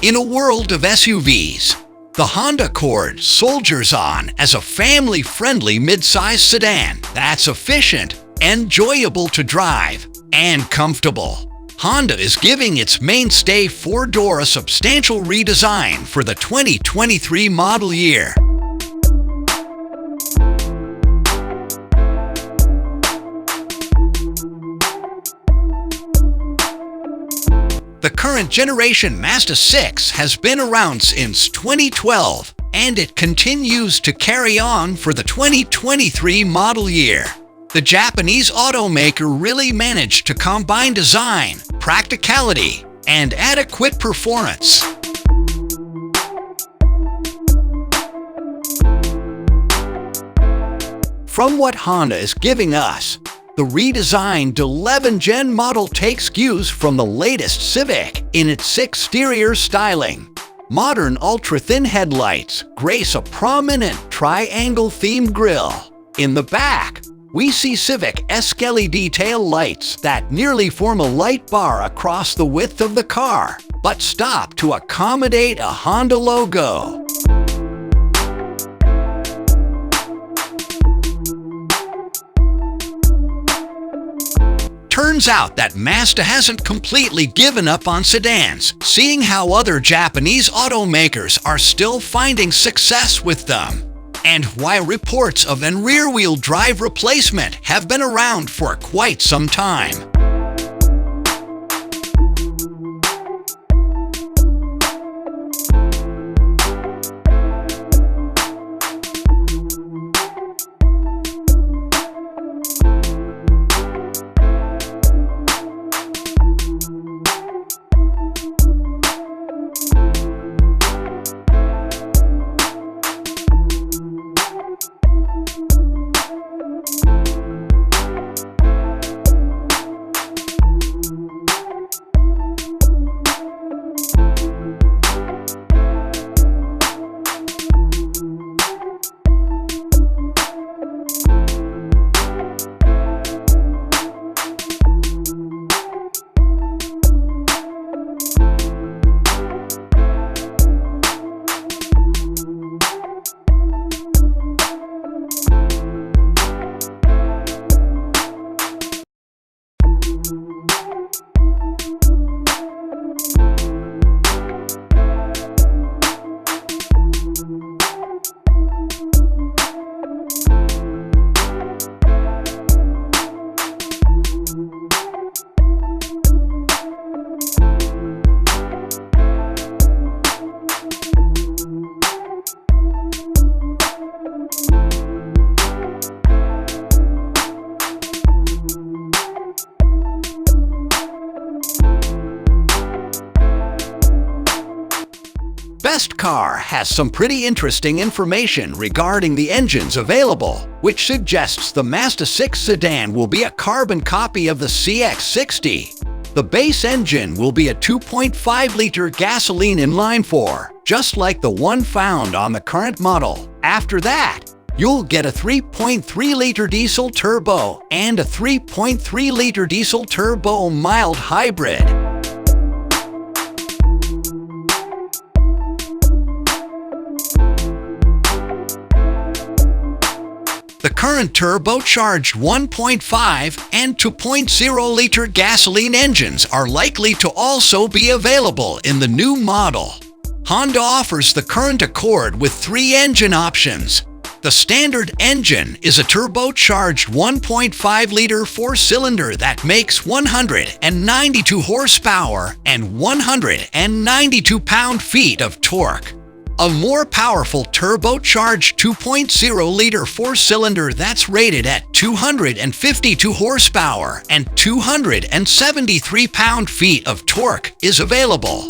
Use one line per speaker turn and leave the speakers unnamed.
In a world of SUVs, the Honda Accord soldiers on as a family-friendly midsize sedan that's efficient, enjoyable to drive, and comfortable. Honda is giving its mainstay four-door a substantial redesign for the 2023 model year. The current generation MAZDA6 has been around since 2012, and it continues to carry on for the 2023 model year. The Japanese automaker really managed to combine design, practicality, and adequate performance. From what Honda is giving us, the redesigned 11th Gen model takes cues from the latest Civic in its exterior styling. Modern ultra-thin headlights grace a prominent triangle-themed grille. In the back, we see Civic-esque LED tail lights that nearly form a light bar across the width of the car, but stop to accommodate a Honda logo. Turns out that Mazda hasn't completely given up on sedans, seeing how other Japanese automakers are still finding success with them. And while reports of a rear-wheel drive replacement have been around for quite some time. Best Car has some pretty interesting information regarding the engines available, which suggests the MAZDA6 sedan will be a carbon copy of the CX-60. The base engine will be a 2.5-liter gasoline inline-4, just like the one found on the current model. After that, you'll get a 3.3-liter diesel turbo and a 3.3-liter diesel turbo mild hybrid. The current turbocharged 1.5 and 2.0-liter gasoline engines are likely to also be available in the new model. Honda offers the current Accord with 3 engine options. The standard engine is a turbocharged 1.5-liter 4-cylinder that makes 192 horsepower and 192 pound-feet of torque. A more powerful turbocharged 2.0-liter 4-cylinder that's rated at 252 horsepower and 273 pound-feet of torque is available.